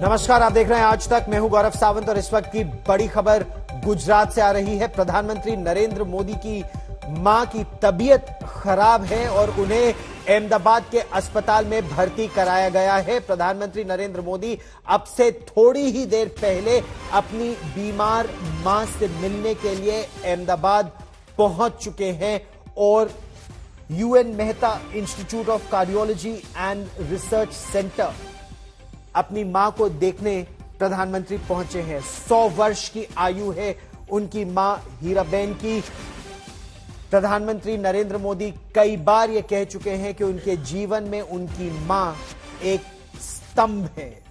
नमस्कार, आप देख रहे हैं आज तक। मैं हूं गौरव सावंत और इस वक्त की बड़ी खबर गुजरात से आ रही है। प्रधानमंत्री नरेंद्र मोदी की मां की तबीयत खराब है और उन्हें अहमदाबाद के अस्पताल में भर्ती कराया गया है। प्रधानमंत्री नरेंद्र मोदी अब से थोड़ी ही देर पहले अपनी बीमार मां से मिलने के लिए अहमदाबाद पहुंच चुके हैं और UN Mehta institute of cardiology and research centre अपनी मां को देखने प्रधानमंत्री पहुंचे हैं। 100 वर्ष की आयु है उनकी मां हीराबेन की। प्रधानमंत्री नरेंद्र मोदी कई बार यह कह चुके हैं कि उनके जीवन में उनकी मां एक स्तंभ है।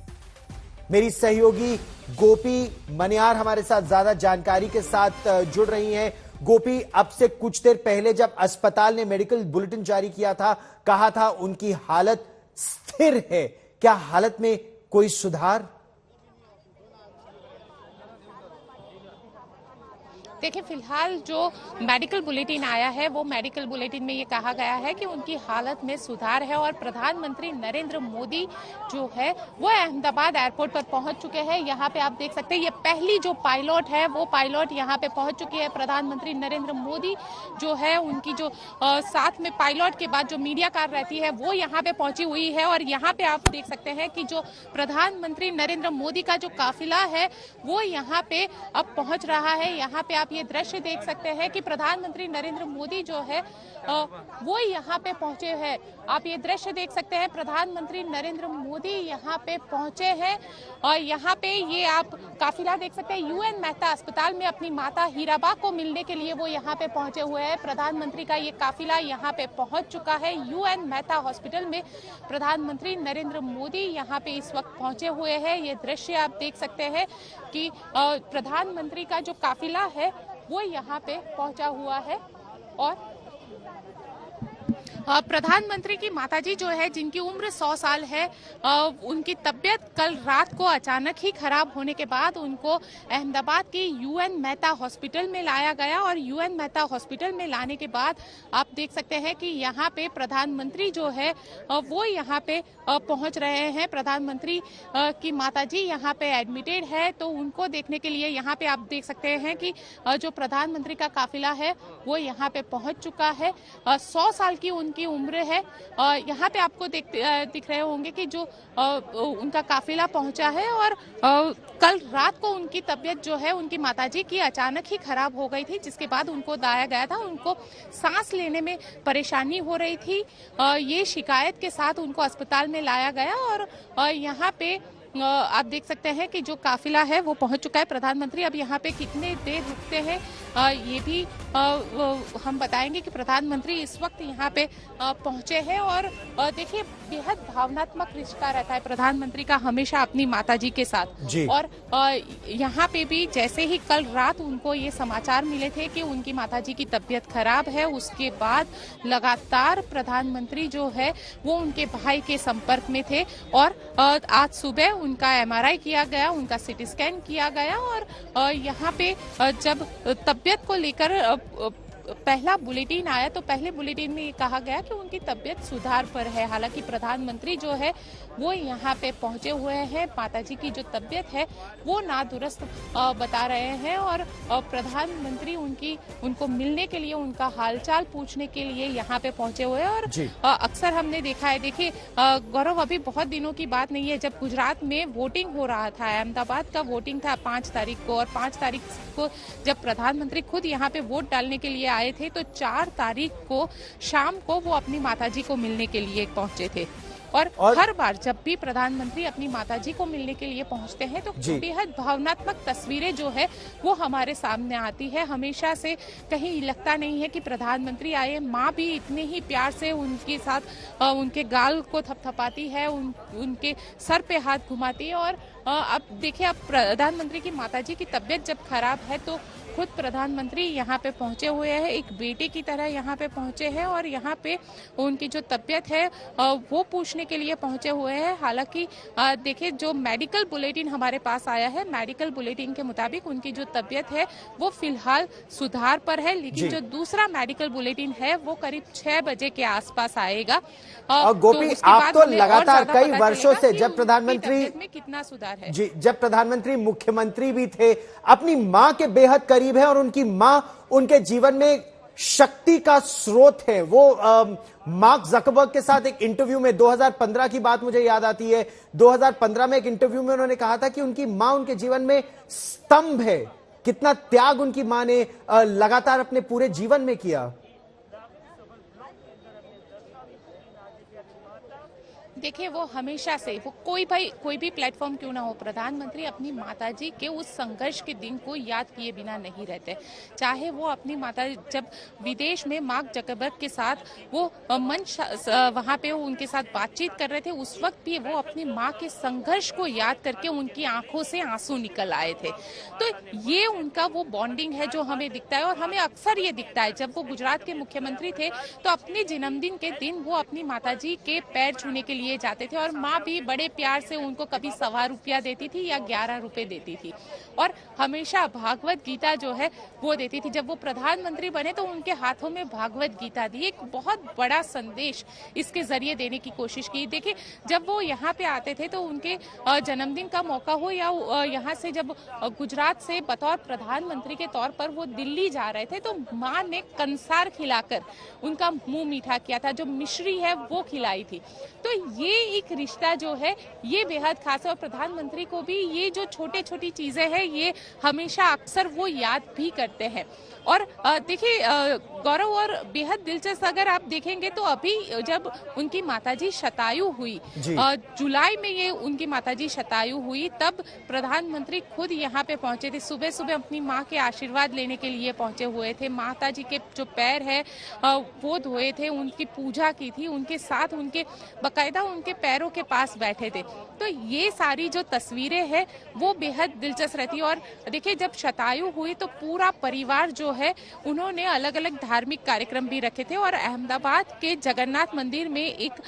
मेरी सहयोगी गोपी मनियार हमारे साथ ज्यादा जानकारी के साथ जुड़ रही हैं। गोपी, अब से कुछ देर पहले जब अस्पताल ने मेडिकल बुलेटिन जारी किया था, कहा था उनकी हालत स्थिर है, क्या हालत में कोई सुधार? देखिए, फिलहाल जो मेडिकल बुलेटिन आया है वो मेडिकल बुलेटिन में ये कहा गया है कि उनकी हालत में सुधार है और प्रधानमंत्री नरेंद्र मोदी जो है वो अहमदाबाद एयरपोर्ट पर पहुंच चुके हैं। यहाँ पे आप देख सकते हैं ये पहली जो पायलट है वो पायलट यहाँ पे पहुंच चुकी है। प्रधानमंत्री नरेंद्र मोदी जो है उनकी जो साथ में पायलट के बाद जो मीडिया कार रहती है वो यहाँ पे पहुंची हुई है और यहाँ पे आप देख सकते हैं कि जो प्रधानमंत्री नरेंद्र मोदी का जो काफिला है वो यहाँ पे अब पहुंच रहा है। यहाँ पे आप ये दृश्य देख सकते हैं कि प्रधानमंत्री नरेंद्र मोदी जो है वो यहाँ पे पहुंचे हैं। आप ये दृश्य देख सकते हैं, प्रधानमंत्री नरेंद्र मोदी यहाँ पे पहुंचे हैं और यहाँ पे ये आप काफिला देख सकते हैं। यूएन मेहता अस्पताल में अपनी माता हीराबा को मिलने के लिए वो यहाँ पे पहुंचे हुए हैं। प्रधानमंत्री का ये काफिला यहाँ पे पहुंच चुका है। यूएन मेहता हॉस्पिटल में प्रधानमंत्री नरेंद्र मोदी यहाँ पे इस वक्त पहुंचे हुए हैं। ये दृश्य आप देख सकते हैं कि प्रधानमंत्री का जो काफिला है वो यहाँ पे पहुंचा हुआ है और प्रधानमंत्री की माताजी जो है जिनकी उम्र 100 साल है, उनकी तबीयत कल रात को अचानक ही खराब होने के बाद उनको अहमदाबाद की यूएन मेहता हॉस्पिटल में लाया गया और यूएन मेहता हॉस्पिटल में लाने के बाद आप देख सकते हैं कि यहाँ पे प्रधानमंत्री जो है वो यहाँ पे पहुंच रहे हैं। प्रधानमंत्री की माताजी यहाँ पे एडमिटेड है तो उनको देखने के लिए यहाँ पे आप देख सकते हैं कि जो प्रधानमंत्री का काफिला है वो यहाँ पे पहुंच चुका है। 100 साल की उनकी उम्र है। यहाँ पे आपको दिख रहे होंगे कि जो उनका काफिला पहुंचा है और कल रात को उनकी तबीयत जो है उनकी माताजी की अचानक ही खराब हो गई थी, जिसके बाद उनको लाया गया था। उनको सांस लेने में परेशानी हो रही थी। ये शिकायत के साथ उनको अस्पताल में लाया गया और यहाँ पे आप देख सकते हैं कि जो काफिला है वो पहुंच चुका है। प्रधानमंत्री अब यहाँ पे कितने देर रुकते हैं ये भी हम बताएंगे कि प्रधानमंत्री इस वक्त यहाँ पे पहुंचे हैं और देखिए बेहद भावनात्मक रिश्ता रहता है प्रधानमंत्री का हमेशा अपनी माताजी के साथ। और यहाँ पे भी जैसे ही कल रात उनको ये समाचार मिले थे कि उनकी माताजी की तबीयत खराब है, उसके बाद लगातार प्रधानमंत्री जो है वो उनके भाई के संपर्क में थे और आज सुबह उनका एमआरआई किया गया, उनका सीटी स्कैन किया गया और यहाँ पे जब तबीयत को लेकर पहला बुलेटिन आया तो पहले बुलेटिन में ये कहा गया कि उनकी तबीयत सुधार पर है। हालांकि प्रधानमंत्री जो है वो यहाँ पे पहुंचे हुए हैं। माताजी की जो तबीयत है वो नादुरुस्त बता रहे हैं और प्रधानमंत्री उनको मिलने के लिए, उनका हालचाल पूछने के लिए यहाँ पे पहुंचे हुए हैं। और अक्सर हमने देखा है, देखिए गौरव, अभी बहुत दिनों की बात नहीं है जब गुजरात में वोटिंग हो रहा था, अहमदाबाद का वोटिंग था 5 तारीख को और 5 तारीख को जब प्रधानमंत्री खुद यहाँ पे वोट डालने के लिए आए थे तो 4 तारीख को शाम को वो अपनी माताजी को मिलने के लिए पहुंचे थे। और हर बार जब भी प्रधानमंत्री अपनी माताजी को मिलने के लिए पहुंचते हैं तो बेहद भावनात्मक तस्वीरें जो है वो हमारे सामने आती है। हमेशा से कहीं लगता नहीं है कि प्रधानमंत्री आए, माँ भी इतने ही प्यार से उनके साथ उनके गाल को थपथपाती है, उनके सर पे हाथ घुमाती है। और अब देखिए, अब प्रधानमंत्री की माताजी की तबीयत जब खराब है तो खुद प्रधानमंत्री यहाँ पे पहुंचे हुए हैं, एक बेटे की तरह यहाँ पे पहुंचे हैं और यहाँ पे उनकी जो तबीयत है वो पूछने के लिए पहुंचे हुए हैं। हालांकि देखिए, जो मेडिकल बुलेटिन हमारे पास आया है, मेडिकल बुलेटिन के मुताबिक उनकी जो तबीयत है वो फिलहाल सुधार पर है, लेकिन जो दूसरा मेडिकल बुलेटिन है वो करीब 6 बजे के आसपास आएगा। गोपी, आप तो लगातार कई वर्षों से जब प्रधानमंत्री में कितना सुधार है जी, जब प्रधानमंत्री मुख्यमंत्री भी थे, अपनी मां के बेहद करीब है और उनकी मां उनके जीवन में शक्ति का स्रोत है। वो मार्क जकरबर्ग के साथ एक इंटरव्यू में 2015 की बात मुझे याद आती है, 2015 में एक इंटरव्यू में उन्होंने कहा था कि उनकी मां उनके जीवन में स्तंभ है। कितना त्याग उनकी मां ने लगातार अपने पूरे जीवन में किया। देखिए, वो हमेशा से, वो कोई भी प्लेटफॉर्म क्यों ना हो, प्रधानमंत्री अपनी माताजी के उस संघर्ष के दिन को याद किए बिना नहीं रहते। चाहे वो अपनी माता, जब विदेश में मार्क जकरबर्ग के साथ वो मंच वहां पे उनके साथ बातचीत कर रहे थे, उस वक्त भी वो अपनी माँ के संघर्ष को याद करके उनकी आंखों से आंसू निकल आए थे। तो ये उनका वो बॉन्डिंग है जो हमें दिखता है, और हमें अक्सर ये दिखता है। जब वो गुजरात के मुख्यमंत्री थे तो अपने जन्मदिन के दिन वो अपनी माताजी के पैर छूने के लिए जाते थे, और माँ भी बड़े प्यार से उनको कभी 1.25 रुपया देती थी या 11 रुपए देती थी, और हमेशा भागवत गीता जो है वो देती थी। जब वो प्रधानमंत्री बने तो उनके हाथों में भागवत गीता दी, एक बहुत बड़ा संदेश इसके जरिए देने की कोशिश की। देखिए, जब वो यहाँ पे आते थे तो उनके जन्मदिन का मौका हो या यहाँ से जब गुजरात से बतौर प्रधानमंत्री के तौर पर वो दिल्ली जा रहे थे, तो माँ ने कंसार खिलाकर उनका मुंह मीठा किया था, जो मिश्री है वो खिलाई थी। तो ये एक रिश्ता जो है ये बेहद खास है, और प्रधानमंत्री को भी ये जो छोटी छोटी चीजें हैं ये हमेशा अक्सर वो याद भी करते हैं। और देखिए गौरव, और बेहद दिलचस्प अगर आप देखेंगे तो अभी जब उनकी माताजी शतायु हुई, जुलाई में ये उनकी माताजी शतायु हुई, तब प्रधानमंत्री खुद यहाँ पे पहुंचे थे। सुबह सुबह अपनी माँ के आशीर्वाद लेने के लिए पहुंचे हुए थे। माताजी के जो पैर है वो धोए थे, उनकी पूजा की थी, उनके साथ उनके बकायदा उनके पैरों के पास बैठे थे। तो ये सारी जो तस्वीरें हैं वो बेहद दिलचस्प रहती। और देखिए, जब शतायु हुई तो पूरा परिवार जो है उन्होंने अलग अलग धार्मिक कार्यक्रम भी रखे थे, और अहमदाबाद के जगन्नाथ मंदिर में एक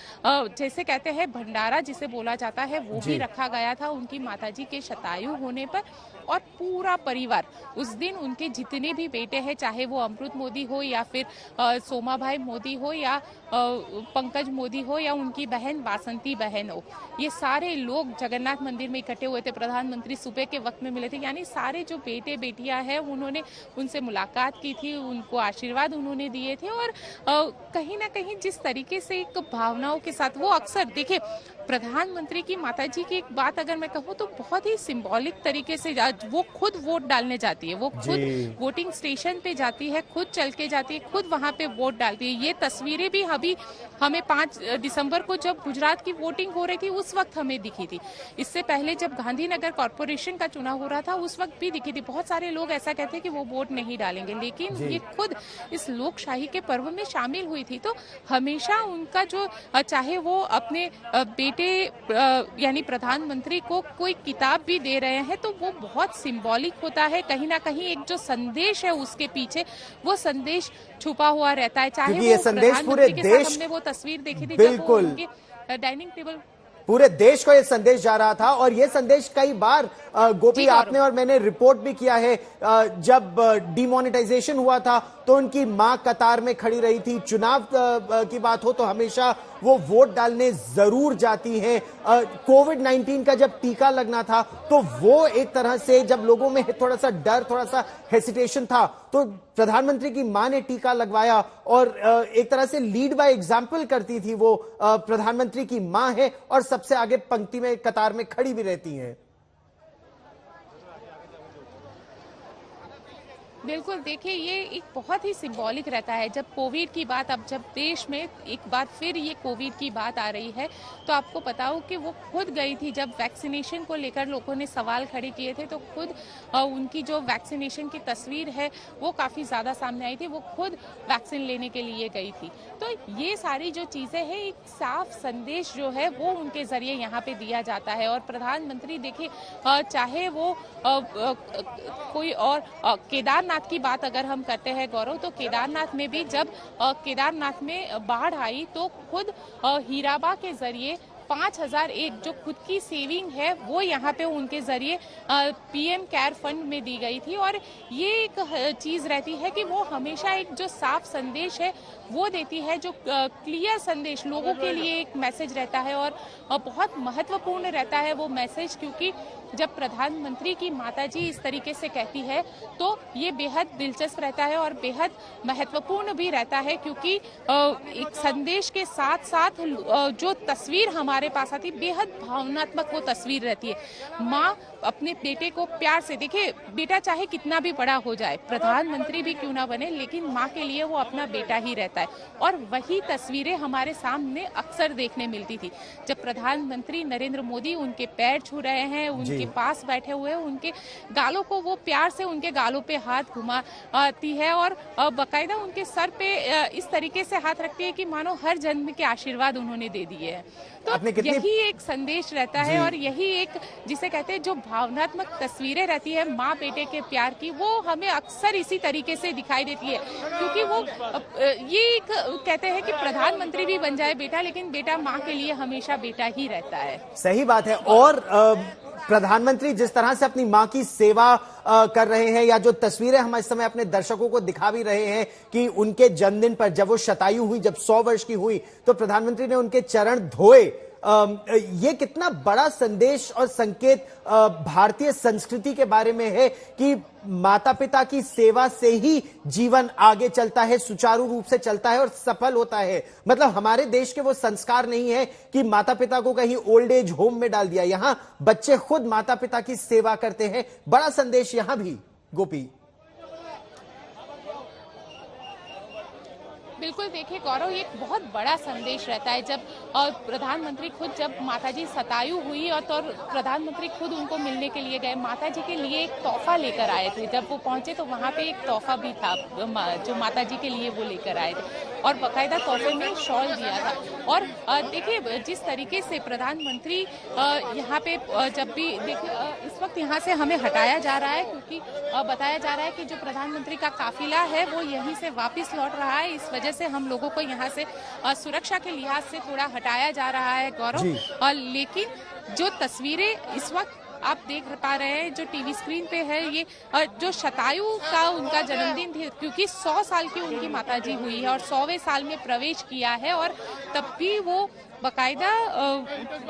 जैसे कहते हैं भंडारा जिसे बोला जाता है वो भी रखा गया था उनकी माताजी के शतायु होने पर। और पूरा परिवार उस दिन, उनके जितने भी बेटे हैं, चाहे वो अमृत मोदी हो या फिर सोमाभाई मोदी हो या पंकज मोदी हो या उनकी बहन वासंती बहन हो, ये सारे लोग जगन्नाथ मंदिर में इकट्ठे हुए थे। प्रधानमंत्री सुबह के वक्त में मिले थे, यानी सारे जो बेटे बेटियां हैं उन्होंने उनसे मुलाकात की थी, उनको आशीर्वाद उन्होंने दिए थे। और कहीं ना कहीं जिस तरीके से एक भावनाओं के साथ वो अक्सर, देखिए प्रधानमंत्री की माताजी की एक बात अगर मैं कहूँ तो बहुत ही सिंबॉलिक तरीके से वो खुद वोट डालने जाती है, वो खुद वोटिंग स्टेशन पे जाती है, खुद चल के जाती है, खुद वहां पे वोट डालती है। ये तस्वीरें भी अभी हमें 5 दिसंबर को जब गुजरात की वोटिंग हो रही थी उस वक्त हमें दिखी थी। इससे पहले जब गांधीनगर कॉर्पोरेशन का चुनाव हो रहा था उस वक्त भी दिखी थी। बहुत सारे लोग ऐसा कहते हैं कि वो वोट नहीं डालेंगे, लेकिन ये खुद इस लोकशाही के पर्व में शामिल हुई थी। तो हमेशा उनका जो, चाहे वो अपने बेटे यानी प्रधानमंत्री को कोई किताब भी दे रहे हैं तो वो बहुत सिंबॉलिक होता है। कहीं ना कहीं एक जो संदेश है उसके पीछे वो संदेश छुपा हुआ रहता है। चाहे वो संदेश पूरे देश, हमने वो तस्वीर देखी थी बिल्कुल जब उनके डाइनिंग टेबल, पूरे देश को ये संदेश जा रहा था। और ये संदेश कई बार गोपी आपने और मैंने रिपोर्ट भी किया है, जब डिमोनेटाइजेशन हुआ था तो उनकी मां कतार में खड़ी रही थी। चुनाव की बात हो तो हमेशा वो वोट डालने जरूर जाती हैं। कोविड-19 का जब टीका लगना था तो वो एक तरह से, जब लोगों में थोड़ा सा डर, थोड़ा सा हेसिटेशन था, तो प्रधानमंत्री की मां ने टीका लगवाया और एक तरह से लीड बाय एग्जाम्पल करती थी। वो प्रधानमंत्री की मां है और सबसे आगे पंक्ति में कतार में खड़ी भी रहती हैं। बिल्कुल, देखिए ये एक बहुत ही सिंबॉलिक रहता है। जब कोविड की बात, अब जब देश में एक बार फिर ये कोविड की बात आ रही है तो आपको पता हो कि वो खुद गई थी। जब वैक्सीनेशन को लेकर लोगों ने सवाल खड़े किए थे तो खुद उनकी जो वैक्सीनेशन की तस्वीर है वो काफ़ी ज़्यादा सामने आई थी। वो खुद वैक्सीन लेने के लिए गई थी। तो ये सारी जो चीज़ें हैं, एक साफ संदेश जो है वो उनके ज़रिए यहाँ पे दिया जाता है। और प्रधानमंत्री देखिए, चाहे वो कोई और केदारनाथ केदारनाथ की बात अगर हम करते हैं गौरव, तो केदारनाथ में भी जब केदारनाथ में बाढ़ आई तो खुद हीराबा के जरिए 5,001 जो खुद की सेविंग है वो यहाँ पे उनके जरिए पीएम केयर फंड में दी गई थी। और ये एक चीज रहती है कि वो हमेशा एक जो साफ संदेश है वो देती है, जो क्लियर संदेश लोगों के लिए एक मैसेज रहता है और बहुत महत्वपूर्ण रहता है वो मैसेज, क्योंकि जब प्रधानमंत्री की माताजी इस तरीके से कहती है तो ये बेहद दिलचस्प रहता है और बेहद महत्वपूर्ण भी रहता है, क्योंकि एक संदेश के साथ साथ जो तस्वीर हमारे पास आती बेहद भावनात्मक वो तस्वीर रहती है। माँ अपने बेटे को प्यार से, देखिए बेटा चाहे कितना भी बड़ा हो जाए, प्रधानमंत्री भी क्यों ना बने, लेकिन माँ के लिए वो अपना बेटा ही रहता है। और वही तस्वीरें हमारे सामने अक्सर देखने मिलती थी जब प्रधानमंत्री नरेंद्र मोदी उनके पैर छू रहे हैं, उनके पास बैठे हुए, उनके गालों को वो प्यार से उनके गालों पे हाथ घुमाती है और बाकायदा उनके सर पे इस तरीके से हाथ रखती है कि मानो हर जन्म के आशीर्वाद उन्होंने दे दिए हैं। तो यही एक संदेश रहता है और यही एक जिसे कहते हैं जो भावनात्मक तस्वीरें रहती है माँ बेटे के प्यार की, वो हमें अक्सर इसी तरीके से दिखाई देती है, क्योंकि वो ये एक कहते हैं कि प्रधानमंत्री भी बन जाए बेटा, लेकिन बेटा माँ के लिए हमेशा बेटा ही रहता है। सही बात है। और प्रधानमंत्री जिस तरह से अपनी मां की सेवा कर रहे हैं, या जो तस्वीरें हम इस समय अपने दर्शकों को दिखा भी रहे हैं कि उनके जन्मदिन पर जब वो शतायु हुई, जब 100 वर्ष की हुई, तो प्रधानमंत्री ने उनके चरण धोए। ये कितना बड़ा संदेश और संकेत भारतीय संस्कृति के बारे में है कि माता पिता की सेवा से ही जीवन आगे चलता है, सुचारू रूप से चलता है और सफल होता है। मतलब हमारे देश के वो संस्कार नहीं है कि माता पिता को कहीं ओल्ड एज होम में डाल दिया, यहां बच्चे खुद माता पिता की सेवा करते हैं। बड़ा संदेश यहां भी, गोपी। बिल्कुल, देखिए गौरव, ये एक बहुत बड़ा संदेश रहता है जब प्रधानमंत्री खुद, जब माताजी शतायु हुई और तो प्रधानमंत्री खुद उनको मिलने के लिए गए, माताजी के लिए एक तोहफा लेकर आए थे। जब वो पहुंचे तो वहां पे एक तोहफा भी था जो माताजी के लिए वो लेकर आए थे और बाकायदा तोहफे में शॉल दिया था। और देखिए जिस तरीके से प्रधानमंत्री यहाँ पे जब भी देखिए इस वक्त यहाँ से हमें हटाया जा रहा है, क्योंकि बताया जा रहा है कि जो प्रधानमंत्री का काफिला है वो यहीं से वापस लौट रहा है, इस वजह से हम लोगों को यहाँ से सुरक्षा के लिहाज से थोड़ा हटाया जा रहा है गौरव। लेकिन जो तस्वीरें इस वक्त आप देख पा रहे हैं जो टीवी स्क्रीन पे है, ये जो शतायु का उनका जन्मदिन थी, क्योंकि 100 साल की उनकी माताजी हुई है और 100वें साल में प्रवेश किया है और तब भी वो बाकायदा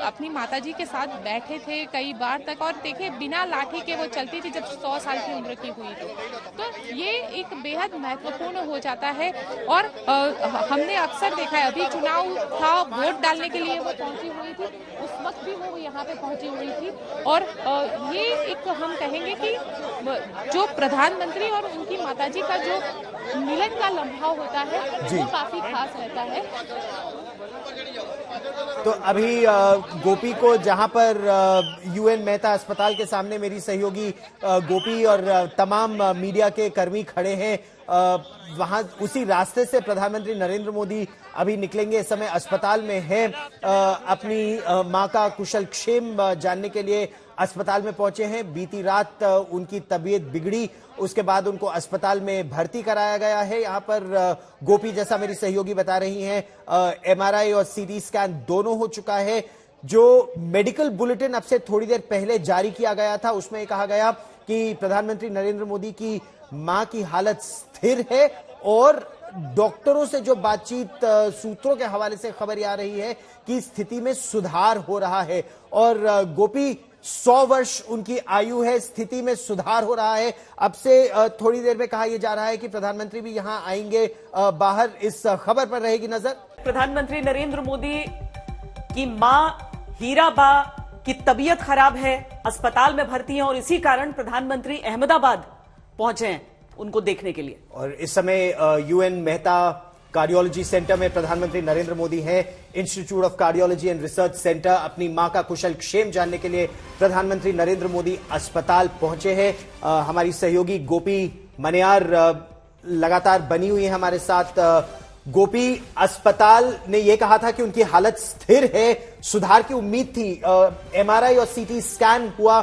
अपनी माताजी के साथ बैठे थे कई बार तक। और देखिए बिना लाठी के वो चलती थी जब 100 साल की उम्र की हुई थी। तो ये एक बेहद महत्वपूर्ण हो जाता है। और हमने अक्सर देखा है, अभी चुनाव था, वोट डालने के लिए वो पहुंची हुई थी, उस वक्त भी वो यहाँ पे पहुंची हुई थी। और ये एक हम कहेंगे कि जो प्रधानमंत्री और उनकी माताजी का जो मिलन का लम्हा होता है वो काफी खास रहता है। तो अभी गोपी को जहां पर यूएन मेहता अस्पताल के सामने मेरी सहयोगी गोपी और तमाम मीडिया के कर्मी खड़े हैं, वहां उसी रास्ते से प्रधानमंत्री नरेंद्र मोदी अभी निकलेंगे। इस समय अस्पताल में है, अपनी मां का कुशल क्षेम जानने के लिए अस्पताल में पहुंचे हैं। बीती रात उनकी तबीयत बिगड़ी, उसके बाद उनको अस्पताल में भर्ती कराया गया है। यहाँ पर गोपी, जैसा मेरी सहयोगी बता रही हैं, एमआरआई और सीटी स्कैन दोनों हो चुका है। जो मेडिकल बुलेटिन अब से थोड़ी देर पहले जारी किया गया था उसमें कहा गया कि प्रधानमंत्री नरेंद्र मोदी की मां की हालत स्थिर है और डॉक्टरों से जो बातचीत सूत्रों के हवाले से खबर आ रही है कि स्थिति में सुधार हो रहा है। और गोपी, 100 वर्ष उनकी आयु है, स्थिति में सुधार हो रहा है। अब से थोड़ी देर में कहा यह जा रहा है कि प्रधानमंत्री भी यहां आएंगे, बाहर इस खबर पर रहेगी नजर। प्रधानमंत्री नरेंद्र मोदी की मां हीराबा की तबीयत खराब है, अस्पताल में भर्ती है और इसी कारण प्रधानमंत्री अहमदाबाद पहुंचे हैं उनको देखने के लिए। और इस समय यूएन मेहता कार्डियोलॉजी सेंटर में प्रधानमंत्री नरेंद्र मोदी हैं। Institute of cardiology and research centre, अपनी मां का कुशल क्षेम जानने के लिए प्रधानमंत्री नरेंद्र मोदी अस्पताल पहुंचे हैं। हमारी सहयोगी गोपी मनियार लगातार बनी हुई है हमारे साथ। गोपी, अस्पताल ने यह कहा था कि उनकी हालत स्थिर है, सुधार की उम्मीद थी। एमआरआई और सीटी स्कैन हुआ,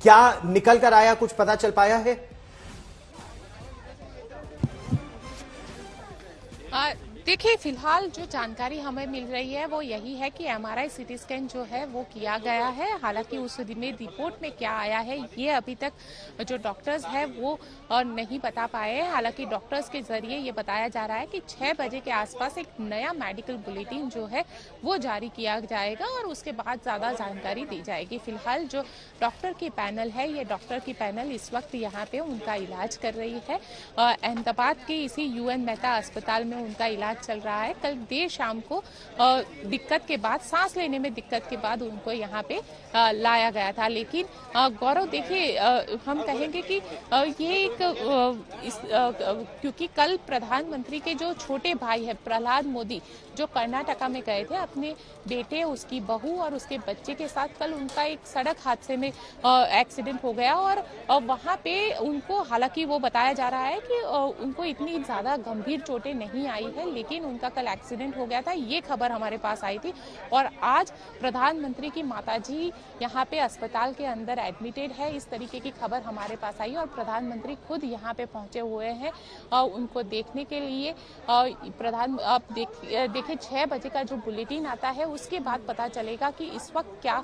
क्या निकल कर आया, कुछ पता चल पाया है? देखिए, फिलहाल जो जानकारी हमें मिल रही है वो यही है कि एमआरआई सीटी स्कैन जो है वो किया गया है। हालांकि उस में रिपोर्ट में क्या आया है ये अभी तक जो डॉक्टर्स है वो नहीं बता पाए हैं। हालांकि डॉक्टर्स के जरिए ये बताया जा रहा है कि 6 बजे के आसपास एक नया मेडिकल बुलेटिन जो है वो जारी किया जाएगा और उसके बाद ज्यादा जानकारी दी जाएगी। फिलहाल जो डॉक्टर की पैनल है, ये डॉक्टर की पैनल इस वक्त यहाँ पे उनका इलाज कर रही है। अहमदाबाद के इसी यूएन मेहता अस्पताल में उनका इलाज चल रहा है। कल देर शाम को दिक्कत के बाद, सांस लेने में दिक्कत के बाद उनको यहाँ पे लाया गया था। लेकिन गौरव, देखिए, हम कहेंगे कि ये एक क्योंकि कल प्रधानमंत्री के जो छोटे भाई है प्रहलाद मोदी, जो कर्नाटका में गए थे अपने बेटे, उसकी बहू और उसके बच्चे के साथ, कल उनका एक सड़क हादसे में एक्सीडेंट हो गया और वहां पे उनको, हालांकि वो बताया जा रहा है कि उनको इतनी ज्यादा गंभीर चोटें नहीं आई है, लेकिन उनका कल एक्सीडेंट हो गया था। ये खबर हमारे पास आई थी और आज प्रधानमंत्री की माताजी यहाँ पे अस्पताल के अंदर एडमिटेड है, इस तरीके की खबर हमारे पास आई और प्रधानमंत्री खुद यहाँ पे पहुंचे हुए हैं उनको देखने के लिए। आप देखिए 6 बजे का जो बुलेटिन आता है उसके बाद पता चलेगा कि इस वक्त क्या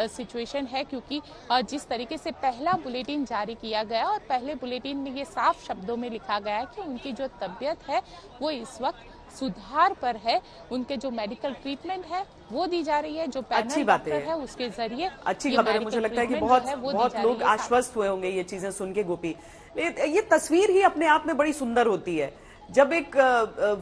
सिचुएशन है, क्योंकि जिस तरीके से पहला बुलेटिन जारी किया गया और पहले बुलेटिन में ये साफ शब्दों में लिखा गया है कि उनकी जो तबीयत है वो इस वक्त सुधार पर है, उनके जो मेडिकल ट्रीटमेंट है वो दी जा रही है, जो पैनल डॉक्टर है उसके जरिए अच्छी खबर है। मुझे लगता है कि बहुत लोग आश्वस्त हुए होंगे ये चीजें सुन के। गोपी, ये तस्वीर ही अपने आप में बड़ी सुंदर होती है जब एक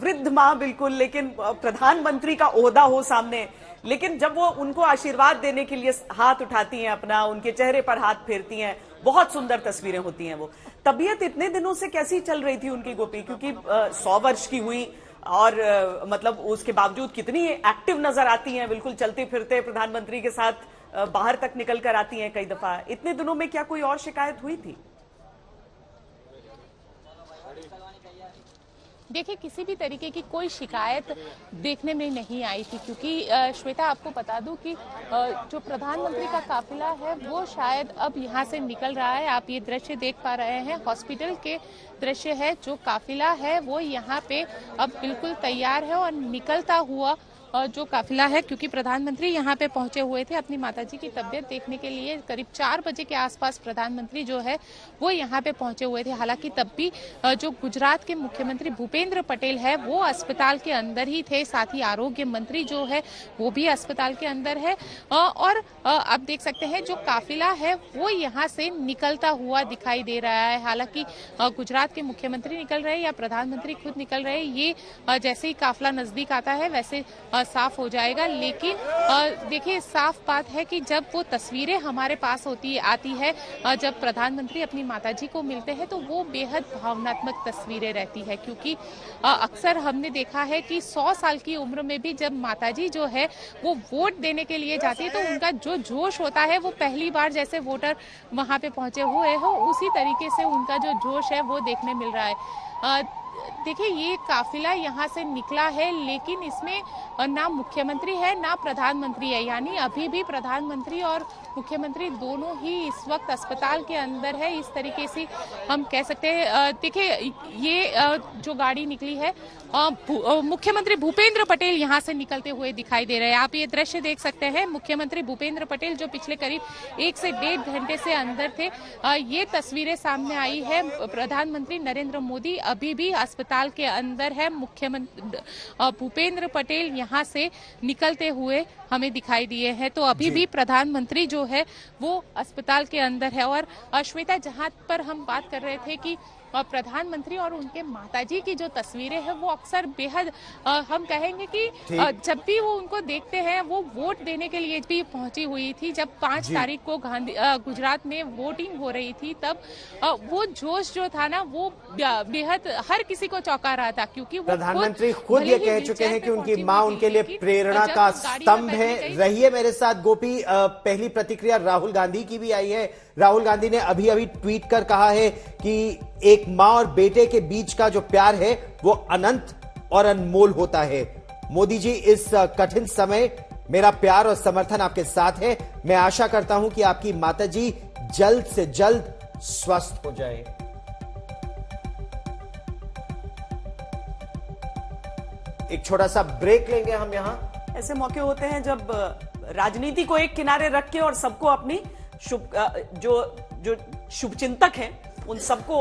वृद्ध माँ, बिल्कुल, लेकिन प्रधानमंत्री का ओहदा हो सामने, लेकिन जब वो उनको आशीर्वाद देने के लिए हाथ उठाती हैं अपना, उनके चेहरे पर हाथ फेरती हैं, बहुत सुंदर तस्वीरें होती हैं वो। तबीयत इतने दिनों से कैसी चल रही थी उनकी, गोपी? क्योंकि 100 वर्ष की हुई और मतलब उसके बावजूद कितनी एक्टिव नजर आती हैं, बिल्कुल चलते फिरते प्रधानमंत्री के साथ बाहर तक निकल कर आती हैं कई दफा। इतने दिनों में क्या कोई और शिकायत हुई थी? देखिए, किसी भी तरीके की कोई शिकायत देखने में नहीं आई थी, क्योंकि श्वेता, आपको बता दूं कि जो प्रधानमंत्री का काफिला है वो शायद अब यहाँ से निकल रहा है। आप ये दृश्य देख पा रहे हैं, हॉस्पिटल के दृश्य है। जो काफिला है वो यहाँ पे अब बिल्कुल तैयार है और निकलता हुआ जो काफिला है, क्योंकि प्रधानमंत्री यहाँ पे पहुंचे हुए थे अपनी माताजी की तबीयत देखने के लिए। करीब 4 बजे के आसपास प्रधानमंत्री जो है वो यहाँ पे पहुंचे हुए थे। हालांकि तब भी जो गुजरात के मुख्यमंत्री भूपेंद्र पटेल है वो अस्पताल के अंदर ही थे, साथ ही आरोग्य मंत्री जो है वो भी अस्पताल के अंदर है। और अब देख सकते हैं जो काफिला है वो यहाँ से निकलता हुआ दिखाई दे रहा है। हालांकि गुजरात के मुख्यमंत्री निकल रहे या प्रधानमंत्री खुद निकल रहे, ये जैसे ही काफिला नजदीक आता है वैसे साफ हो जाएगा। लेकिन देखिए, साफ बात है कि जब वो तस्वीरें हमारे पास आती है, जब प्रधानमंत्री अपनी माताजी को मिलते हैं तो वो बेहद भावनात्मक तस्वीरें रहती है, क्योंकि अक्सर हमने देखा है कि 100 साल की उम्र में भी जब माताजी जो है वो वोट देने के लिए जाती है तो उनका जो जोश होता है, वो पहली बार जैसे वोटर वहां पे पहुंचे हुए हो उसी तरीके से उनका जो जोश है वो देखने मिल रहा है। देखिए, ये काफिला यहाँ से निकला है, लेकिन इसमें ना मुख्यमंत्री है ना प्रधानमंत्री है, यानी अभी भी प्रधानमंत्री और मुख्यमंत्री दोनों ही इस वक्त अस्पताल के अंदर है, इस तरीके से हम कह सकते हैं। देखिए, ये जो गाड़ी निकली है, मुख्यमंत्री भूपेंद्र पटेल यहाँ से निकलते हुए दिखाई दे रहे हैं। आप ये दृश्य देख सकते हैं, मुख्यमंत्री भूपेंद्र पटेल जो पिछले करीब 1 से 1.5 घंटे से अंदर थे, ये तस्वीरें सामने आई है। प्रधानमंत्री नरेंद्र मोदी अभी भी अस्पताल के अंदर है, मुख्यमंत्री भूपेंद्र पटेल यहाँ से निकलते हुए हमें दिखाई दिए हैं। तो अभी भी प्रधानमंत्री जो है वो अस्पताल के अंदर है। और श्वेता, जहां पर हम बात कर रहे थे कि प्रधानमंत्री और उनके माताजी की जो तस्वीरें हैं वो अक्सर बेहद हम कहेंगे कि जब भी वो उनको देखते हैं, वो वोट देने के लिए भी पहुंची हुई थी। जब 5 तारीख को गुजरात में वोटिंग हो रही थी, तब वो जोश जो था ना वो बेहद हर किसी को चौंका रहा था, क्योंकि प्रधानमंत्री खुद ये कह चुके हैं कि उनकी मां उनके लिए प्रेरणा का स्तंभ है। रही है मेरे साथ गोपी। पहली प्रतिक्रिया राहुल गांधी की भी आई है। राहुल गांधी ने अभी अभी ट्वीट कर कहा है कि एक मां और बेटे के बीच का जो प्यार है वो अनंत और अनमोल होता है। मोदी जी, इस कठिन समय मेरा प्यार और समर्थन आपके साथ है। मैं आशा करता हूं कि आपकी माताजी जल्द से जल्द स्वस्थ हो जाए। एक छोटा सा ब्रेक लेंगे हम यहां। ऐसे मौके होते हैं जब राजनीति को एक किनारे रख के और सबको अपनी जो शुभचिंतक हैं उन सबको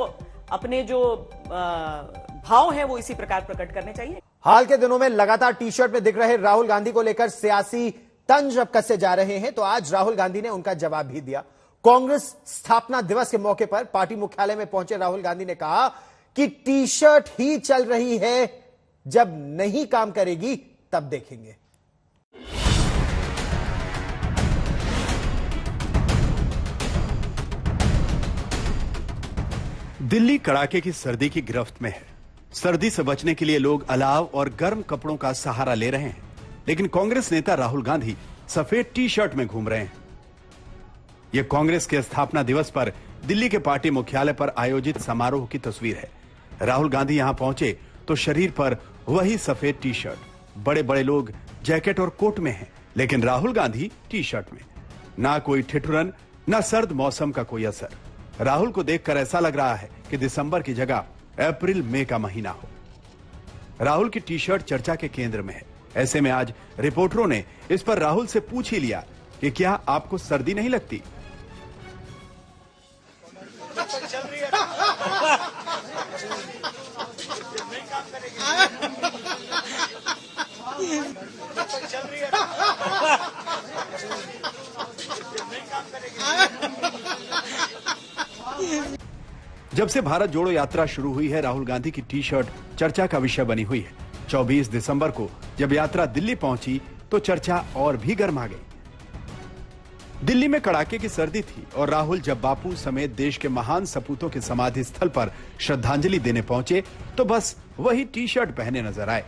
अपने जो भाव हैं वो इसी प्रकार प्रकट करने चाहिए। हाल के दिनों में लगातार टी शर्ट में दिख रहे राहुल गांधी को लेकर सियासी तंज अब कसे जा रहे हैं, तो आज राहुल गांधी ने उनका जवाब भी दिया। कांग्रेस स्थापना दिवस के मौके पर पार्टी मुख्यालय में पहुंचे राहुल गांधी ने कहा कि टी शर्ट ही चल रही है, जब नहीं काम करेगी तब देखेंगे। दिल्ली कड़ाके की सर्दी की गिरफ्त में है। सर्दी से बचने के लिए लोग अलाव और गर्म कपड़ों का सहारा ले रहे हैं, लेकिन कांग्रेस नेता राहुल गांधी सफेद टी शर्ट में घूम रहे हैं। यह कांग्रेस के स्थापना दिवस पर दिल्ली के पार्टी मुख्यालय पर आयोजित समारोह की तस्वीर है। राहुल गांधी यहां पहुंचे तो शरीर पर वही सफेद टी शर्ट। बड़े बड़े लोग जैकेट और कोट में हैं, लेकिन राहुल गांधी टी शर्ट में। ना कोई ठिठुरन, ना सर्द मौसम का कोई असर। राहुल को देखकर ऐसा लग रहा है कि दिसंबर की जगह अप्रैल मई का महीना हो। राहुल की टी शर्ट चर्चा के केंद्र में है। ऐसे में आज रिपोर्टरों ने इस पर राहुल से पूछ ही लिया कि क्या आपको सर्दी नहीं लगती। जब से भारत जोड़ो यात्रा शुरू हुई है, राहुल गांधी की टी शर्ट चर्चा का विषय बनी हुई है। 24 दिसंबर को जब यात्रा दिल्ली पहुंची तो चर्चा और भी गर्मा गई। दिल्ली में कड़ाके की सर्दी थी और राहुल जब बापू समेत देश के महान सपूतों के समाधि स्थल पर श्रद्धांजलि देने पहुंचे तो बस वही टी शर्ट पहने नजर आए।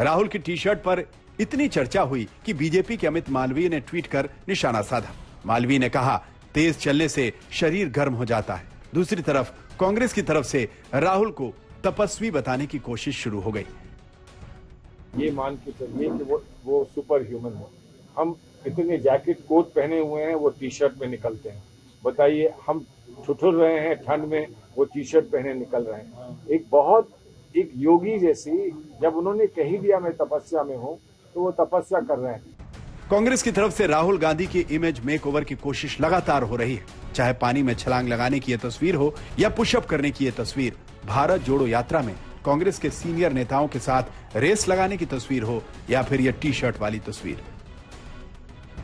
राहुल की टी शर्ट पर इतनी चर्चा हुई कि बीजेपी के अमित मालवीय ने ट्वीट कर निशाना साधा। मालवीय ने कहा, तेज चलने से शरीर गर्म हो जाता है। दूसरी तरफ कांग्रेस की तरफ से राहुल को तपस्वी बताने की कोशिश शुरू हो गई। ये मान के चलिए कि वो सुपर ह्यूमन है। हम इतने जैकेट कोट पहने हुए हैं, वो टी शर्ट में निकलते हैं। बताइए, हम ठुठुर रहे हैं ठंड में, वो टी शर्ट पहने निकल रहे हैं। एक योगी जैसी, जब उन्होंने कही दिया मैं तपस्या में हूँ, तो वो तपस्या कर रहे हैं। कांग्रेस की तरफ से राहुल गांधी की इमेज मेकओवर की कोशिश लगातार हो रही है। चाहे पानी में छलांग लगाने की यह तस्वीर हो या पुशअप करने की यह तस्वीर, भारत जोड़ो यात्रा में कांग्रेस के सीनियर नेताओं के साथ रेस लगाने की तस्वीर हो या फिर यह टी शर्ट वाली तस्वीर।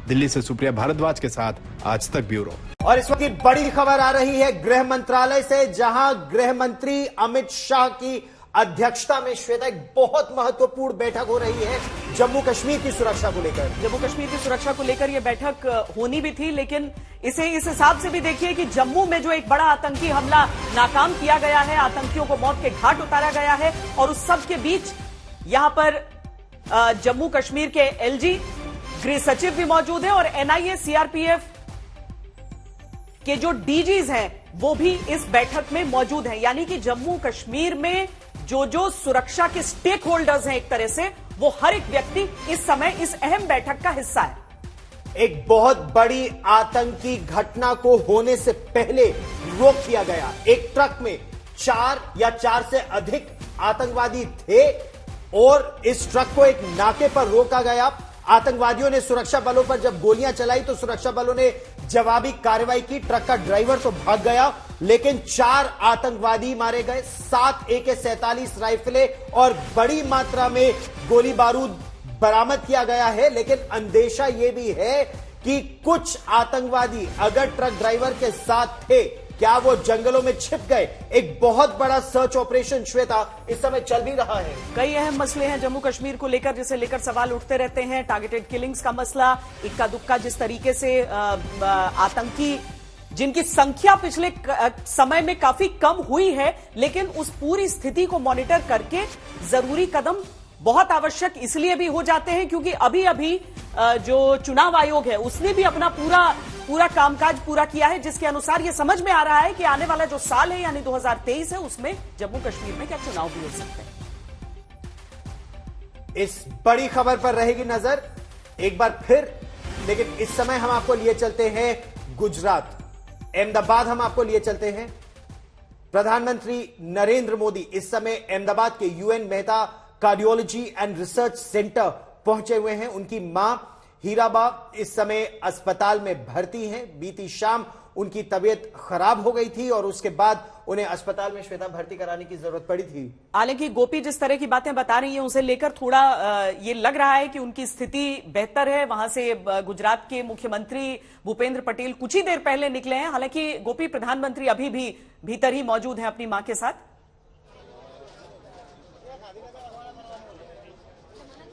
दिल्ली से सुप्रिया भारद्वाज के साथ आज तक ब्यूरो। और इस वक्त बड़ी खबर आ रही है गृह मंत्रालय से, जहां गृह मंत्री अमित शाह की अध्यक्षता में श्वेता एक बहुत महत्वपूर्ण बैठक हो रही है जम्मू कश्मीर की सुरक्षा को लेकर। जम्मू कश्मीर की सुरक्षा को लेकर यह बैठक होनी भी थी, लेकिन इसे इस हिसाब से भी देखिए कि जम्मू में जो एक बड़ा आतंकी हमला नाकाम किया गया है, आतंकियों को मौत के घाट उतारा गया है, और उस सब के बीच यहां पर जम्मू कश्मीर के एलजी, गृह सचिव भी मौजूद है और एनआईए, सीआरपीएफ के जो डीजीज हैं वो भी इस बैठक में मौजूद हैं। यानी कि जम्मू कश्मीर में जो सुरक्षा के स्टेक होल्डर्स हैं, एक तरह से वो हर एक व्यक्ति इस समय इस अहम बैठक का हिस्सा है। एक बहुत बड़ी आतंकी घटना को होने से पहले रोक दिया गया। एक ट्रक में 4 या 4 से अधिक आतंकवादी थे और इस ट्रक को एक नाके पर रोका गया। आतंकवादियों ने सुरक्षा बलों पर जब गोलियां चलाई तो सुरक्षा बलों ने जवाबी कार्रवाई की। ट्रक का ड्राइवर तो भाग गया, लेकिन 4 आतंकवादी मारे गए, 7 AK-47 राइफलें और बड़ी मात्रा में गोली बारूद बरामद किया गया है। लेकिन अंदेशा यह भी है कि कुछ आतंकवादी अगर ट्रक ड्राइवर के साथ थे, क्या वो जंगलों में छिप गए? एक बहुत बड़ा सर्च ऑपरेशन श्वेता इस समय चल भी रहा है। कई अहम मसले हैं जम्मू कश्मीर को लेकर, जिसे लेकर सवाल उठते रहते हैं। टारगेटेड किलिंग्स का मसला, इक्का दुक्का जिस तरीके से आतंकी जिनकी संख्या पिछले समय में काफी कम हुई है, लेकिन उस पूरी स्थिति को मॉनिटर करके जरूरी कदम बहुत आवश्यक इसलिए भी हो जाते हैं क्योंकि अभी अभी जो चुनाव आयोग है उसने भी अपना पूरा कामकाज पूरा किया है, जिसके अनुसार यह समझ में आ रहा है कि आने वाला जो साल है यानी 2023 है, उसमें जम्मू कश्मीर में क्या चुनाव भी हो सकते हैं। इस बड़ी खबर पर रहेगी नजर एक बार फिर, लेकिन इस समय हम आपको लिए चलते हैं गुजरात, अहमदाबाद हम आपको लिए चलते हैं। प्रधानमंत्री नरेंद्र मोदी इस समय अहमदाबाद के UN Mehta cardiology and research centre पहुंचे हुए हैं। उनकी मां हीराबा इस समय अस्पताल में भर्ती हैं। बीती शाम उनकी तबीयत खराब हो गई थी और उसके बाद उन्हें अस्पताल में श्वेता भर्ती कराने की जरूरत पड़ी थी। हालांकि गोपी जिस तरह की बातें बता रही हैं उसे लेकर थोड़ा ये लग रहा है कि उनकी स्थिति बेहतर है। वहां से गुजरात के मुख्यमंत्री भूपेंद्र पटेल कुछ ही देर पहले निकले हैं। हालांकि गोपी, प्रधानमंत्री अभी भी भीतर ही मौजूद हैं अपनी मां के साथ।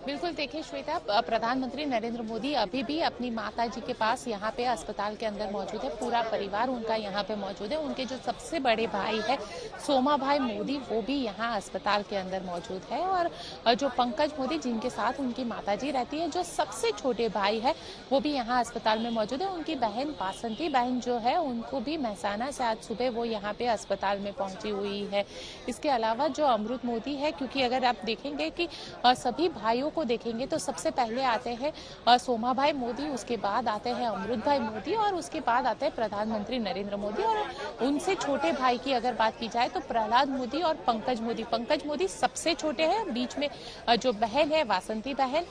बिल्कुल, देखिए श्वेता, प्रधानमंत्री नरेंद्र मोदी अभी भी अपनी माता जी के पास यहाँ पे अस्पताल के अंदर मौजूद है। पूरा परिवार उनका यहाँ पे मौजूद है। उनके जो सबसे बड़े भाई है सोमा भाई मोदी, वो भी यहाँ अस्पताल के अंदर मौजूद है। और जो पंकज मोदी, जिनके साथ उनकी माता जी रहती है, जो सबसे छोटे भाई है, वो भी यहाँ अस्पताल में मौजूद है। उनकी बहन बासंती बहन जो है, उनको भी महसाना से आज सुबह वो यहाँ पे अस्पताल में पहुंची हुई है। इसके अलावा जो अमृत मोदी है, क्योंकि अगर आप देखेंगे कि सभी भाइयों को देखेंगे तो सबसे पहले आते हैं सोमा भाई मोदी, उसके बाद आते हैं अमृत भाई मोदी और उसके बाद आते हैं प्रधानमंत्री नरेंद्र मोदी। और उनसे छोटे भाई की अगर बात की जाए तो प्रहलाद मोदी और पंकज मोदी। पंकज मोदी सबसे छोटे हैं। बीच में जो बहन है वासंती बहन,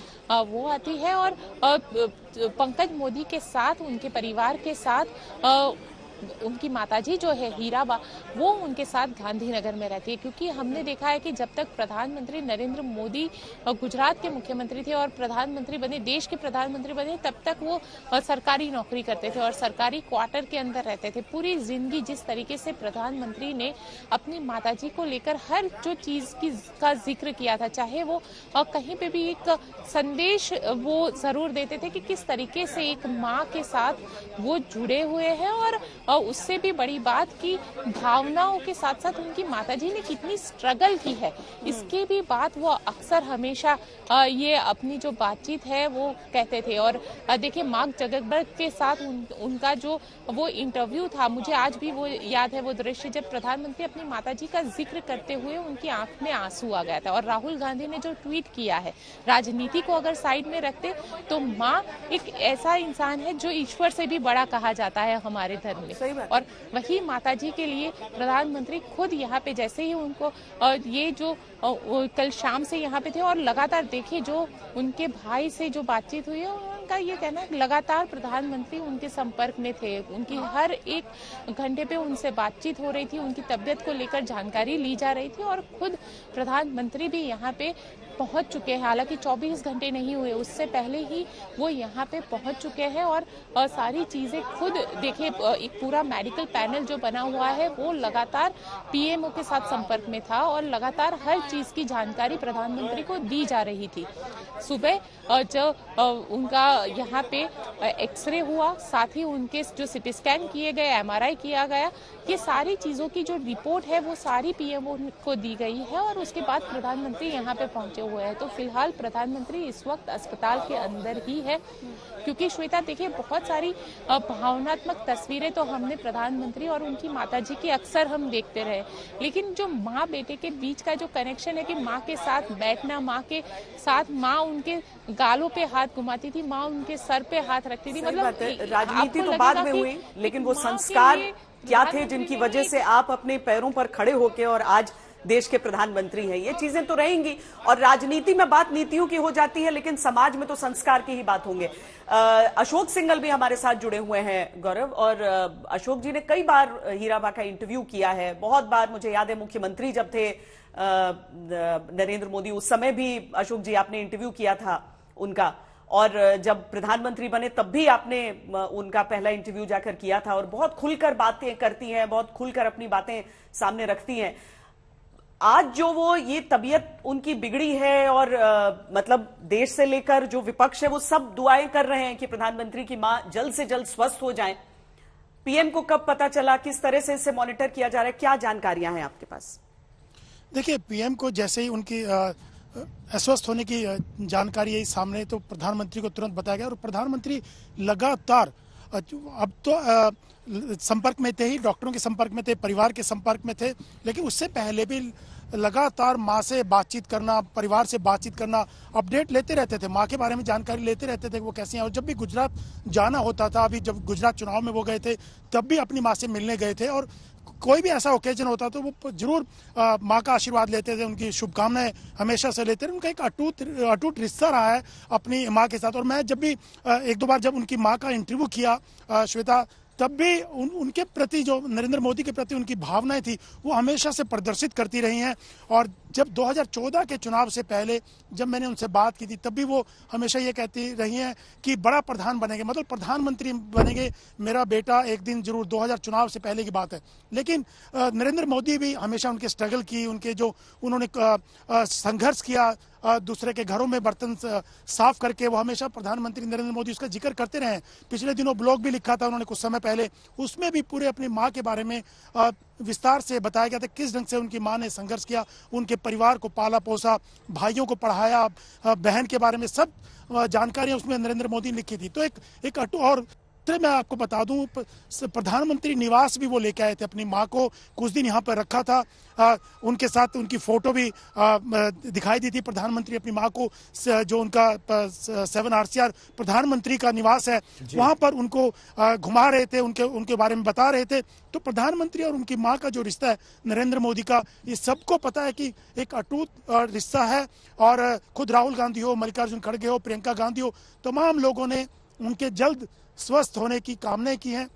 वो आती है। और पंकज मोदी के साथ, उनके परिवार के साथ उनकी माताजी जो है हीराबा, वो उनके साथ गांधीनगर में रहती है। क्योंकि हमने देखा है कि जब तक प्रधानमंत्री नरेंद्र मोदी गुजरात के मुख्यमंत्री थे और प्रधानमंत्री बने, देश के प्रधानमंत्री बने, तब तक वो सरकारी नौकरी करते थे और सरकारी क्वार्टर के अंदर रहते थे। पूरी जिंदगी जिस तरीके से प्रधानमंत्री ने अपनी माताजी को लेकर हर जो चीज का जिक्र किया था, चाहे वो कहीं पे भी एक संदेश वो जरूर देते थे कि किस तरीके से एक माँ के साथ वो जुड़े हुए हैं। और उससे भी बड़ी बात की भावनाओं के साथ साथ उनकी माताजी ने कितनी स्ट्रगल की है, इसकी भी बात वो अक्सर हमेशा ये अपनी जो बातचीत है वो कहते थे। और देखिए, मार्क जगरबर्ग के साथ उनका जो वो इंटरव्यू था, मुझे आज भी वो याद है वो दृश्य, जब प्रधानमंत्री अपनी माताजी का जिक्र करते हुए उनकी आंख में आंसू आ गया था। और राहुल गांधी ने जो ट्वीट किया है, राजनीति को अगर साइड में रखते तो माँ एक ऐसा इंसान है जो ईश्वर से भी बड़ा कहा जाता है हमारे धर्म में। और वही माताजी के लिए प्रधानमंत्री खुद यहाँ पे, जैसे ही उनको ये जो कल शाम से यहाँ पे थे और लगातार देखिए जो उनके भाई से जो बातचीत हुई है, उनका ये कहना है लगातार प्रधानमंत्री उनके संपर्क में थे। उनकी हर एक घंटे पे उनसे बातचीत हो रही थी, उनकी तबियत को लेकर जानकारी ली जा रही थी। और खुद प्रधानमंत्री भी यहाँ पे पहुंच चुके हैं। हालांकि 24 घंटे नहीं हुए, उससे पहले ही वो यहाँ पे पहुंच चुके हैं। और सारी चीजें खुद देखिए, एक पूरा मेडिकल पैनल जो बना हुआ है वो लगातार पीएमओ के साथ संपर्क में था और लगातार हर चीज की जानकारी प्रधानमंत्री को दी जा रही थी। सुबह जब उनका यहाँ पे एक्सरे हुआ, साथ ही उनके जो सिटी स्कैन किए गए, एमआरआई किया गया, ये सारी चीजों की जो रिपोर्ट है वो सारी पीएमओ को दी गई है। और उसके बाद प्रधानमंत्री यहाँ पे पहुंचे हुए हैं। तो फिलहाल प्रधानमंत्री इस वक्त अस्पताल के अंदर ही है। क्योंकि श्वेता देखिए, बहुत सारी भावनात्मक तस्वीरें तो हमने प्रधानमंत्री और उनकी माताजी की अक्सर हम देखते रहे, लेकिन जो माँ बेटे के बीच का जो कनेक्शन है कि माँ के साथ बैठना, माँ के साथ, माँ उनके गालों पे हाथ घुमाती थी, माँ उनके सर पे हाथ रखती थी। मतलब राजनीति तो बाद में हुई, लेकिन वो संस्कार क्या थे जिनकी वजह से आप अपने पैरों पर खड़े होके और आज देश के प्रधानमंत्री हैं, ये चीजें तो रहेंगी। और राजनीति में बात नीतियों की हो जाती है, लेकिन समाज में तो संस्कार की ही बात होंगे। अशोक सिंघल भी हमारे साथ जुड़े हुए हैं गौरव, और अशोक जी ने कई बार हीराबा का इंटरव्यू किया है, बहुत बार। मुझे याद है मुख्यमंत्री जब थे नरेंद्र मोदी, उस समय भी अशोक जी आपने इंटरव्यू किया था उनका, और जब प्रधानमंत्री बने तब भी आपने उनका पहला इंटरव्यू जाकर किया था। और बहुत खुलकर बातें करती हैं, बहुत खुलकर अपनी बातें सामने रखती हैं। आज जो वो ये तबीयत उनकी बिगड़ी है और मतलब देश से लेकर जो विपक्ष है वो सब दुआएं कर रहे हैं कि प्रधानमंत्री की मां जल्द से जल्द स्वस्थ हो जाएं। पीएम को कब पता चला, किस तरह से इसे मॉनिटर किया जा रहा है, क्या जानकारियां हैं आपके पास? देखिए, पीएम को जैसे ही उनकी अस्वस्थ होने की जानकारी आई सामने, तो प्रधानमंत्री को तुरंत बताया गया। और प्रधानमंत्री लगातार अब तो संपर्क में थे ही, डॉक्टरों के संपर्क में थे, परिवार के संपर्क में थे, लेकिन उससे पहले भी लगातार माँ से बातचीत करना, परिवार से बातचीत करना, अपडेट लेते रहते थे, माँ के बारे में जानकारी लेते रहते थे वो कैसे हैं। और जब भी गुजरात जाना होता था, अभी जब गुजरात चुनाव में वो गए थे, तब भी अपनी माँ से मिलने गए थे। और कोई भी ऐसा ओकेजन होता तो वो जरूर माँ का आशीर्वाद लेते थे, उनकी शुभकामनाएं हमेशा से लेते थे। उनका एक अटूट रिश्ता रहा है अपनी माँ के साथ। और मैं जब भी एक दो बार जब उनकी माँ का इंटरव्यू किया श्वेता, तब भी उनके प्रति जो नरेंद्र मोदी के प्रति उनकी भावनाएं थी वो हमेशा से प्रदर्शित करती रही हैं। और जब 2014 के चुनाव से पहले जब मैंने उनसे बात की थी तब भी वो हमेशा ये कहती रही हैं कि बड़ा प्रधान बनेंगे, मतलब प्रधानमंत्री बनेंगे मेरा बेटा एक दिन जरूर, 2000 चुनाव से पहले की बात है। लेकिन नरेंद्र मोदी भी हमेशा उनके स्ट्रगल की, उनके जो उन्होंने संघर्ष किया दूसरे के घरों में बर्तन साफ करके, वो हमेशा प्रधानमंत्री नरेंद्र मोदी उसका जिक्र करते रहे। पिछले दिनों ब्लॉग भी लिखा था उन्होंने कुछ समय पहले, उसमें भी पूरे अपनी माँ के बारे में विस्तार से बताया गया था किस ढंग से उनकी माँ ने संघर्ष किया, उनके परिवार को पाला पोसा, भाइयों को पढ़ाया, बहन के बारे में सब जानकारियां उसमें नरेंद्र मोदी ने लिखी थी। तो एक और मैं आपको बता दूं, प्रधानमंत्री निवास भी वो लेके आए थे अपनी माँ को, कुछ दिन यहाँ पर रखा था, उनके साथ उनकी फोटो भी दिखाई दी थी प्रधानमंत्री अपनी माँ को। जो उनका 7 RCR प्रधानमंत्री का निवास है वहां पर उनको घुमा रहे थे, उनके बारे में बता रहे थे। तो प्रधानमंत्री और उनकी माँ का जो रिश्ता है नरेंद्र मोदी का, ये सबको पता है कि एक अटूट रिश्ता है। और खुद राहुल गांधी हो, मल्लिकार्जुन खड़गे हो, प्रियंका गांधी हो, तमाम लोगों ने उनके जल्द स्वस्थ होने की कामनाएं की हैं।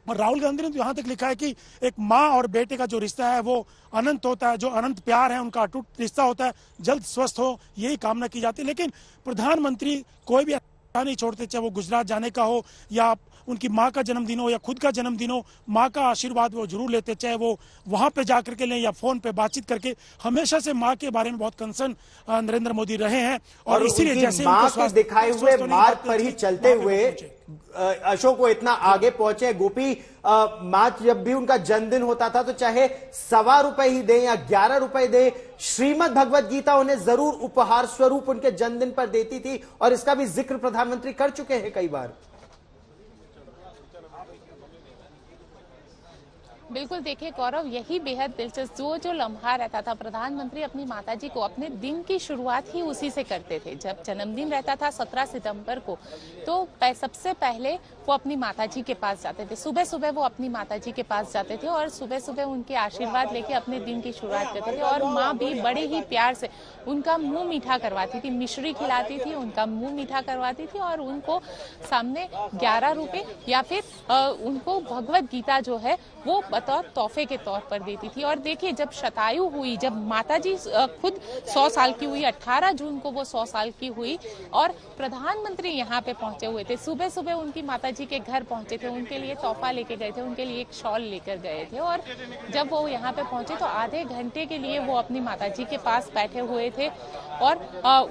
और राहुल गांधी ने तो यहाँ तक लिखा है कि एक माँ और बेटे का जो रिश्ता है वो अनंत होता है, जो अनंत प्यार है उनका अटूट रिश्ता होता है, जल्द स्वस्थ हो यही कामना की जाती है। लेकिन प्रधानमंत्री कोई भी नहीं छोड़ते, चाहे वो गुजरात जाने का हो या उनकी माँ का जन्मदिन हो या खुद का जन्मदिन हो, माँ का आशीर्वाद वो जरूर लेते, चाहे वो वहां पे जाकर के लें या फोन पे बातचीत करके। हमेशा से माँ के बारे में बहुत कंसर्न नरेंद्र मोदी रहे हैं। और इसीलिए जैसे माँ के दिखाए हुए मार्ग पर ही चलते हुए अशोक को इतना आगे पहुंचे। गोपी, माँ जब भी उनका जन्मदिन होता था तो चाहे ₹1.25 ही दे या ₹11 दे, श्रीमद् भगवत गीता उन्हें जरूर उपहार स्वरूप उनके जन्मदिन पर देती थी। और इसका भी जिक्र प्रधानमंत्री कर चुके हैं कई बार। बिल्कुल, देखिए गौरव, यही बेहद दिलचस्प जो लम्हा रहता था, प्रधानमंत्री अपनी माताजी को अपने दिन की शुरुआत ही उसी से करते थे। जब जन्मदिन रहता था 17 सितंबर को, तो सबसे पहले वो अपनी माताजी के पास जाते थे। सुबह सुबह वो अपनी माताजी के पास जाते थे और सुबह सुबह उनके आशीर्वाद लेके अपने दिन की शुरुआत करते थे। और माँ भी बड़े ही प्यार से उनका मुंह मीठा करवाती थी, मिश्री खिलाती थी, उनका मुंह मीठा करवाती थी और उनको सामने ₹11 या फिर उनको भगवत गीता जो है वो बतौर तोहफे के तौर पर देती थी। और देखिए, जब शतायु हुई, जब माताजी खुद 100 साल की हुई, 18 जून को वो 100 साल की हुई और प्रधानमंत्री यहाँ पे पहुंचे हुए थे, सुबह सुबह उनकी माताजी के घर पहुंचे थे, उनके लिए तोहफा लेके गए थे, उनके लिए एक शॉल लेकर गए थे। और जब वो यहाँ पे पहुंचे तो आधे घंटे के लिए वो अपनी माताजी के पास बैठे हुए थे और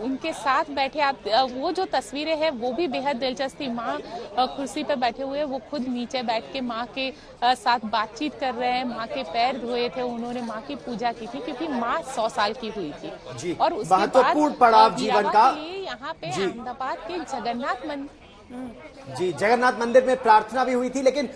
उनके साथ बैठे, आप वो जो तस्वीरें हैं वो भी बेहद दिलचस्प थी। माँ कुर्सी पे बैठे हुए, वो खुद नीचे बैठ के माँ के साथ बातचीत कर रहे हैं, माँ के पैर धोए थे, उन्होंने माँ की पूजा की थी क्योंकि माँ 100 साल की हुई थी। और उसके महत्वपूर्ण पड़ाव जीवन का यहाँ पे अहमदाबाद के जगन्नाथ मंदिर में प्रार्थना भी हुई थी। लेकिन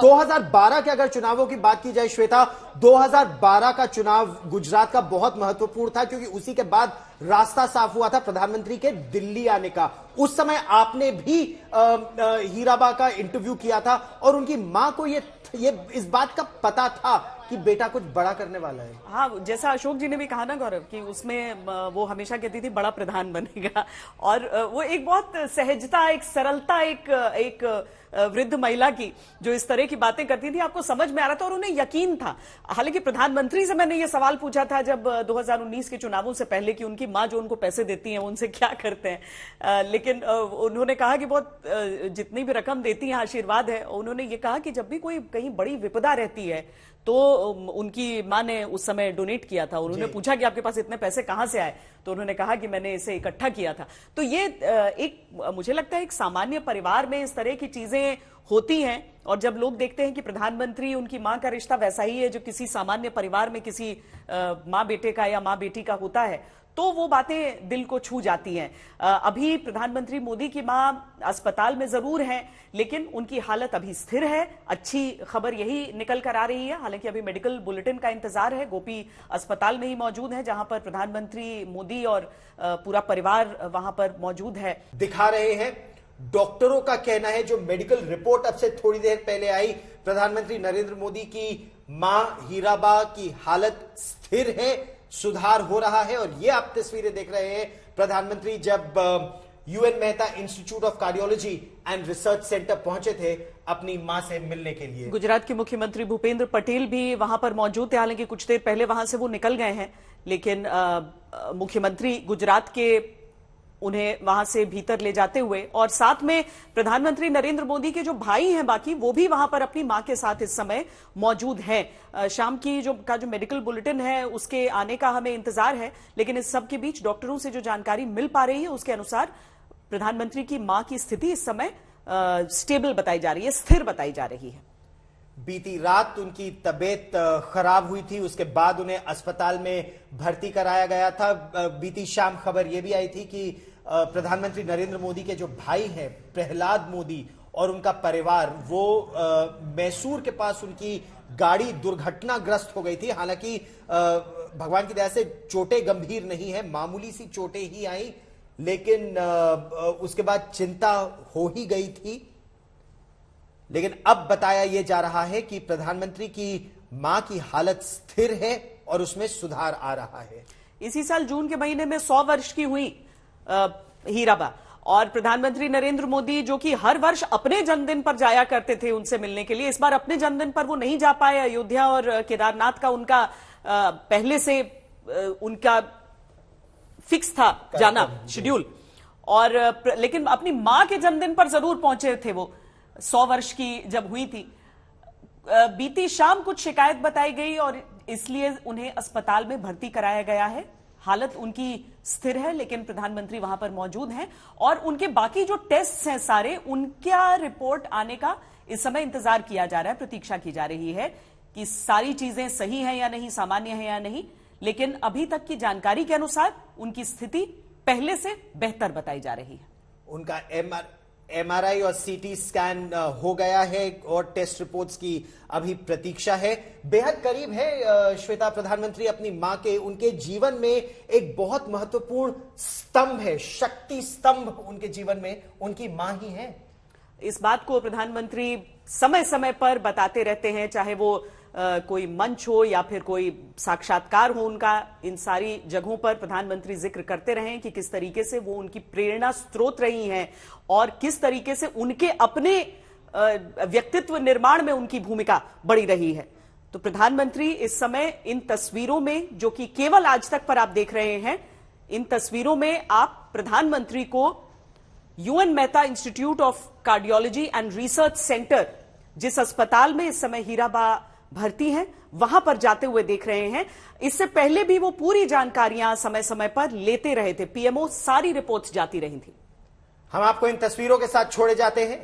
2012 के अगर चुनावों की बात की जाए श्वेता, 2012 का चुनाव गुजरात का बहुत महत्वपूर्ण था क्योंकि उसी के बाद रास्ता साफ हुआ था प्रधानमंत्री के दिल्ली आने का। उस समय आपने भी हीराबा का इंटरव्यू किया था और उनकी मां को ये इस बात का पता था कि बेटा कुछ बड़ा करने वाला है। हाँ, जैसा अशोक जी ने भी कहा ना गौरव, कि उसमें वो हमेशा कहती थी बड़ा प्रधान बनेगा। और वो एक बहुत सहजता, एक सरलता, एक वृद्ध महिला की जो इस तरह की बातें करती थी, आपको समझ में आ रहा था और उन्हें यकीन था। हालांकि प्रधानमंत्री से मैंने ये सवाल पूछा था जब 2019 के चुनावों से पहले कि उनकी मां जो उनको पैसे देती हैं उनसे क्या करते हैं, लेकिन उन्होंने कहा कि बहुत जितनी भी रकम देती हैं आशीर्वाद है। उन्होंने ये कहा कि जब भी कोई कहीं बड़ी विपदा रहती है तो उनकी मां ने उस समय डोनेट किया था। उन्होंने पूछा कि आपके पास इतने पैसे कहां से आए, तो उन्होंने कहा कि मैंने इसे इकट्ठा किया था। तो ये एक मुझे लगता है एक सामान्य परिवार में इस तरह की चीजें होती हैं। और जब लोग देखते हैं कि प्रधानमंत्री, उनकी मां का रिश्ता वैसा ही है जो किसी सामान्य परिवार में किसी मां बेटे का या मां बेटी का होता है, तो वो बातें दिल को छू जाती हैं। अभी प्रधानमंत्री मोदी की मां अस्पताल में जरूर हैं, लेकिन उनकी हालत अभी स्थिर है। अच्छी खबर यही निकल कर आ रही है। हालांकि अभी मेडिकल बुलेटिन का इंतजार है। गोपी अस्पताल में ही मौजूद है जहां पर प्रधानमंत्री मोदी और पूरा परिवार वहां पर मौजूद है। दिखा रहे हैं, डॉक्टरों का कहना है, जो मेडिकल रिपोर्ट अब से थोड़ी देर पहले आई प्रधानमंत्री नरेंद्र मोदी की मां हीराबा की हालत स्थिर है, सुधार हो रहा है। और ये आप तस्वीरें देख रहे हैं प्रधानमंत्री जब UN Mehta institute of cardiology and research centre पहुंचे थे अपनी मां से मिलने के लिए। गुजरात के मुख्यमंत्री भूपेंद्र पटेल भी वहां पर मौजूद थे, हालांकि कुछ देर पहले वहां से वो निकल गए हैं, लेकिन मुख्यमंत्री गुजरात के उन्हें वहां से भीतर ले जाते हुए, और साथ में प्रधानमंत्री नरेंद्र मोदी के जो भाई हैं बाकी, वो भी वहां पर अपनी मां के साथ इस समय मौजूद हैं। शाम की जो मेडिकल बुलेटिन है उसके आने का हमें इंतजार है, लेकिन इस सब के बीच डॉक्टरों से जो जानकारी मिल पा रही है उसके अनुसार प्रधानमंत्री की मां की स्थिति इस समय स्टेबल बताई जा रही है, स्थिर बताई जा रही है। बीती रात उनकी तबीयत खराब हुई थी, उसके बाद उन्हें अस्पताल में भर्ती कराया गया था। बीती शाम खबर यह भी आई थी कि प्रधानमंत्री नरेंद्र मोदी के जो भाई हैं प्रहलाद मोदी और उनका परिवार, वो मैसूर के पास उनकी गाड़ी दुर्घटनाग्रस्त हो गई थी। हालांकि भगवान की दया से चोटें गंभीर नहीं है, मामूली सी चोटें ही आई, लेकिन उसके बाद चिंता हो ही गई थी। लेकिन अब बताया यह जा रहा है कि प्रधानमंत्री की मां की हालत स्थिर है और उसमें सुधार आ रहा है। इसी साल जून के महीने में 100 वर्ष की हुई हीराबा, और प्रधानमंत्री नरेंद्र मोदी जो कि हर वर्ष अपने जन्मदिन पर जाया करते थे उनसे मिलने के लिए, इस बार अपने जन्मदिन पर वो नहीं जा पाए। अयोध्या और केदारनाथ का उनका पहले से उनका फिक्स था जाना शेड्यूल, और लेकिन अपनी मां के जन्मदिन पर जरूर पहुंचे थे वो, 100 वर्ष की जब हुई थी। बीती शाम कुछ शिकायत बताई गई और इसलिए उन्हें अस्पताल में भर्ती कराया गया है। हालत उनकी स्थिर है, लेकिन प्रधानमंत्री वहां पर मौजूद हैं और उनके बाकी जो टेस्ट हैं सारे, उनका रिपोर्ट आने का इस समय इंतजार किया जा रहा है, प्रतीक्षा की जा रही है कि सारी चीजें सही हैं या नहीं, सामान्य है या नहीं। लेकिन अभी तक की जानकारी के अनुसार उनकी स्थिति पहले से बेहतर बताई जा रही है। उनका एमआरआई और सीटी स्कैन हो गया है और टेस्ट रिपोर्ट्स की अभी प्रतीक्षा है। बेहद करीब है श्वेता प्रधानमंत्री अपनी मां के। उनके जीवन में एक बहुत महत्वपूर्ण स्तंभ है, शक्ति स्तंभ उनके जीवन में उनकी मां ही है। इस बात को प्रधानमंत्री समय समय पर बताते रहते हैं, चाहे वो कोई मंच हो या फिर कोई साक्षात्कार हो उनका, इन सारी जगहों पर प्रधानमंत्री जिक्र करते रहे कि किस तरीके से वो उनकी प्रेरणा स्रोत रही हैं और किस तरीके से उनके अपने व्यक्तित्व निर्माण में उनकी भूमिका बड़ी रही है। तो प्रधानमंत्री इस समय इन तस्वीरों में, जो कि केवल आज तक पर आप देख रहे हैं, इन तस्वीरों में आप प्रधानमंत्री को UN Mehta institute of cardiology and research centre, जिस अस्पताल में इस समय हीराबा भर्ती हैं, वहां पर जाते हुए देख रहे हैं। इससे पहले भी वो पूरी जानकारियां समय समय पर लेते रहे थे, पीएमओ सारी रिपोर्ट्स जाती रही थी। हम आपको इन तस्वीरों के साथ छोड़े जाते हैं।